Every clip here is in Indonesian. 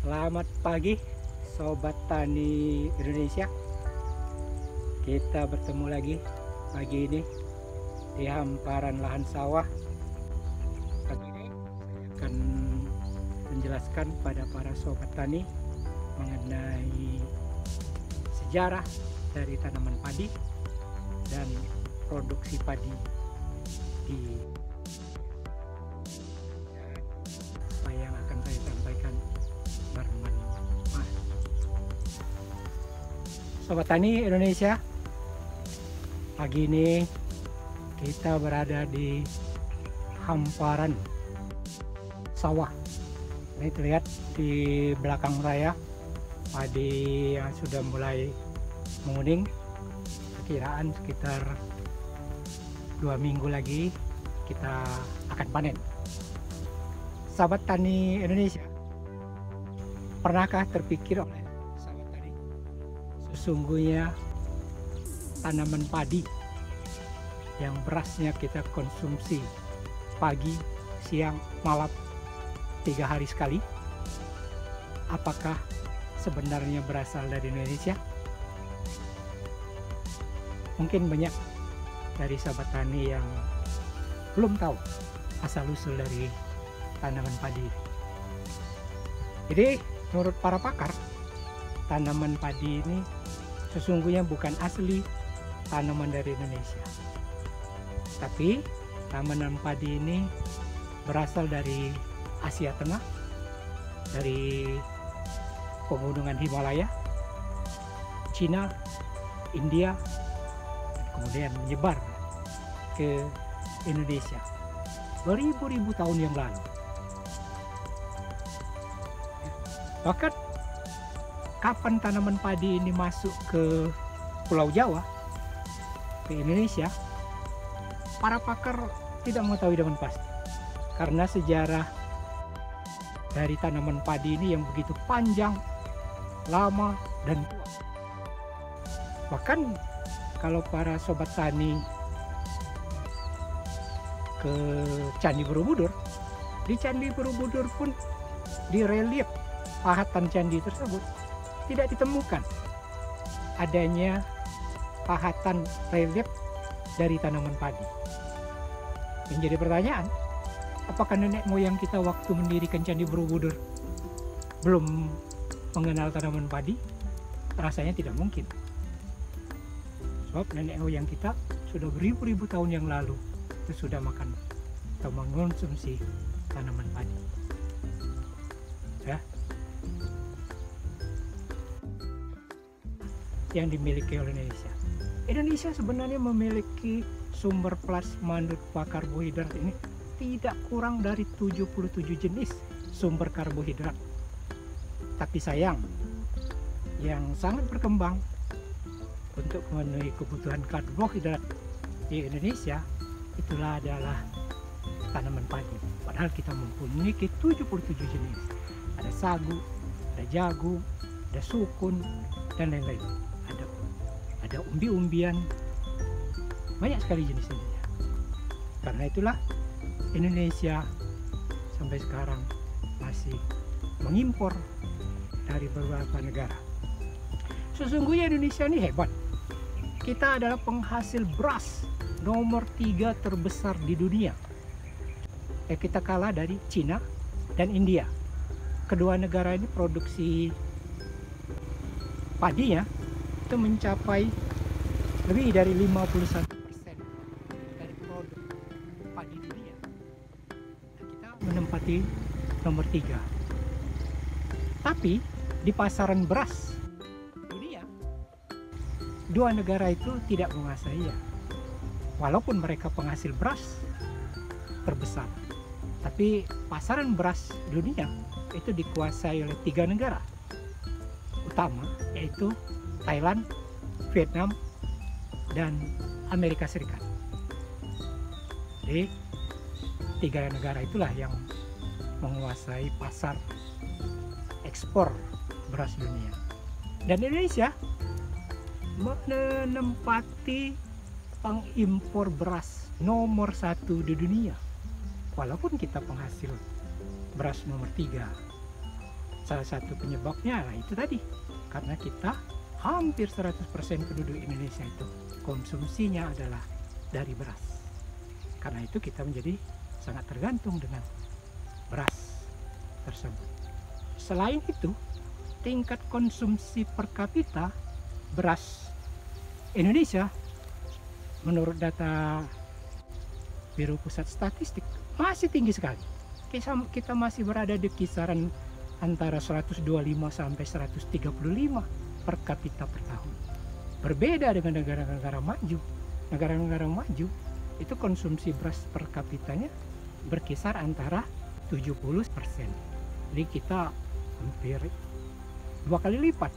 Selamat pagi Sobat Tani Indonesia. Kita bertemu lagi pagi ini di hamparan lahan sawah. Pagi ini saya akan menjelaskan pada para sobat tani mengenai sejarah dari tanaman padi dan produksi padi di apa yang akan saya sampaikan bermanfaat. Sobat Tani Indonesia, pagi ini kita berada di hamparan sawah. Ini terlihat di belakang saya padi yang sudah mulai menguning. Perkiraan sekitar 2 minggu lagi kita akan panen. Sahabat Tani Indonesia, pernahkah terpikir oleh sahabat tani sesungguhnya tanaman padi yang berasnya kita konsumsi pagi, siang, malam 3 hari sekali, apakah sebenarnya berasal dari Indonesia? Mungkin banyak dari sahabat tani yang belum tahu asal-usul dari tanaman padi. Jadi menurut para pakar, tanaman padi ini sesungguhnya bukan asli tanaman dari Indonesia. Tapi tanaman padi ini berasal dari Asia Tengah, dari pegunungan Himalaya, Cina, India, kemudian menyebar ke Indonesia beribu-ribu tahun yang lalu. Bahkan kapan tanaman padi ini masuk ke Pulau Jawa, ke Indonesia, para pakar tidak mengetahui dengan pasti. Karena sejarah dari tanaman padi ini yang begitu panjang, lama, dan tua. Bahkan kalau para sobat tani ke Candi Borobudur, di Candi Borobudur pun di relief pahatan candi tersebut tidak ditemukan adanya pahatan relief dari tanaman padi. Menjadi pertanyaan, apakah nenek moyang kita waktu mendirikan Candi Borobudur belum mengenal tanaman padi? Rasanya tidak mungkin. Sebab nenek moyang kita sudah beribu-ribu tahun yang lalu itu sudah makan atau mengonsumsi tanaman padi. Ya. Yang dimiliki oleh Indonesia. Indonesia sebenarnya memiliki sumber plasma nutfah karbohidrat ini tidak kurang dari 77 jenis sumber karbohidrat. Tapi sayang, yang sangat berkembang untuk memenuhi kebutuhan karbohidrat di Indonesia itulah adalah tanaman padi. Padahal kita memiliki 77 jenis. Ada sagu, ada jagung, ada sukun, dan lain-lain. Ada umbi-umbian, banyak sekali jenisnya. Karena itulah Indonesia sampai sekarang masih mengimpor dari beberapa negara. Sesungguhnya Indonesia ini hebat. Kita adalah penghasil beras nomor 3 terbesar di dunia. Kita kalah dari Cina dan India. Kedua negara ini produksi padinya itu mencapai lebih dari 51% dari produk padi dunia. Dan kita menempati nomor 3. Tapi di pasaran beras dunia, dua negara itu tidak menguasai ya. Walaupun mereka penghasil beras terbesar, tapi pasaran beras dunia itu dikuasai oleh 3 negara utama, yaitu Thailand, Vietnam, dan Amerika Serikat. Jadi 3 negara itulah yang menguasai pasar ekspor beras dunia. Dan Indonesia menempati pengimpor beras nomor 1 di dunia. Walaupun kita penghasil beras nomor 3. Salah satu penyebabnya itu tadi, karena kita hampir 100% penduduk Indonesia itu konsumsinya adalah dari beras. Karena itu kita menjadi sangat tergantung dengan beras tersebut. Selain itu, tingkat konsumsi per kapita beras Indonesia menurut data Biro Pusat Statistik masih tinggi sekali. Kita masih berada di kisaran antara 125 sampai 135 per kapita per tahun. Berbeda dengan negara-negara maju. Negara-negara maju itu konsumsi beras per kapitanya berkisar antara 70%. Jadi kita hampir 2 kali lipat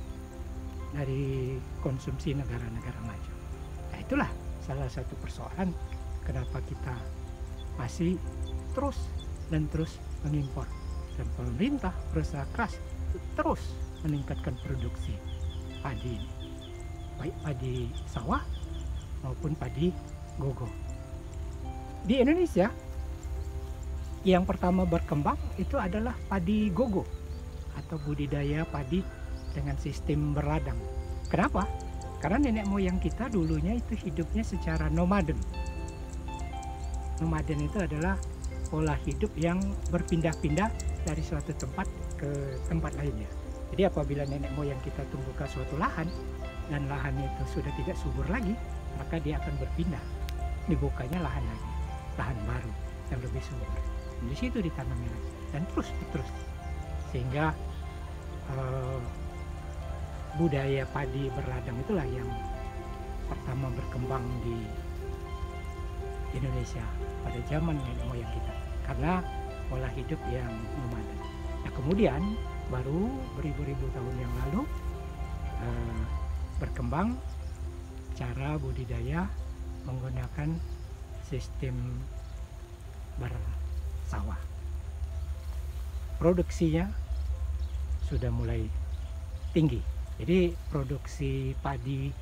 dari konsumsi negara-negara maju. Nah, itulah salah satu persoalan kenapa kita masih terus mengimpor, dan pemerintah berusaha keras terus meningkatkan produksi padi ini, baik padi sawah maupun padi gogo. Di Indonesia yang pertama berkembang itu adalah padi gogo atau budidaya padi dengan sistem berladang. Kenapa? Karena nenek moyang kita dulunya itu hidupnya secara nomaden. Nomaden itu adalah pola hidup yang berpindah-pindah dari suatu tempat ke tempat lainnya. Jadi apabila nenek moyang kita tumbuh ke suatu lahan dan lahannya itu sudah tidak subur lagi, maka dia akan berpindah. Dibukanya lahan lagi, lahan baru yang lebih subur. Di situ ditanami lagi dan terus. Sehingga budaya padi berladang itulah yang pertama berkembang di Indonesia pada zaman nenek moyang kita, karena pola hidup yang nomaden. Nah, kemudian baru beribu-ribu tahun yang lalu berkembang cara budidaya menggunakan sistem bersawah. Produksinya sudah mulai tinggi. Jadi produksi padi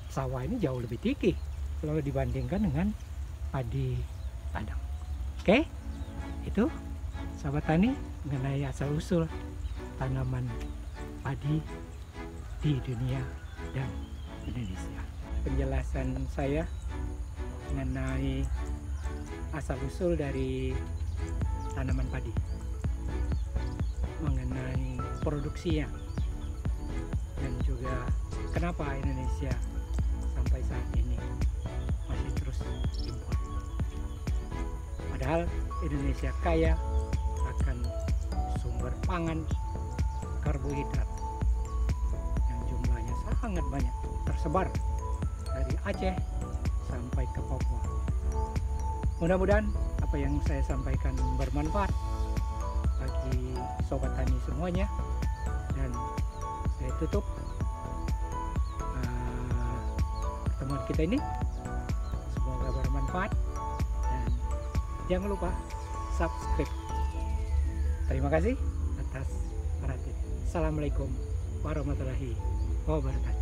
sawah ini jauh lebih tinggi kalau dibandingkan dengan padi ladang. Oke, itu sahabat tani mengenai asal-usul tanaman padi di dunia dan Indonesia. Penjelasan saya mengenai asal-usul dari tanaman padi, mengenai produksinya, dan juga kenapa Indonesia sampai saat ini masih terus impor. Padahal Indonesia kaya akan sumber pangan karbohidrat yang jumlahnya sangat banyak, tersebar dari Aceh sampai ke Papua. Mudah-mudahan apa yang saya sampaikan bermanfaat bagi sobat tani semuanya, dan saya tutup pertemuan kita ini. Semoga bermanfaat dan jangan lupa subscribe. Terima kasih atas perhatian. Assalamualaikum warahmatullahi wabarakatuh.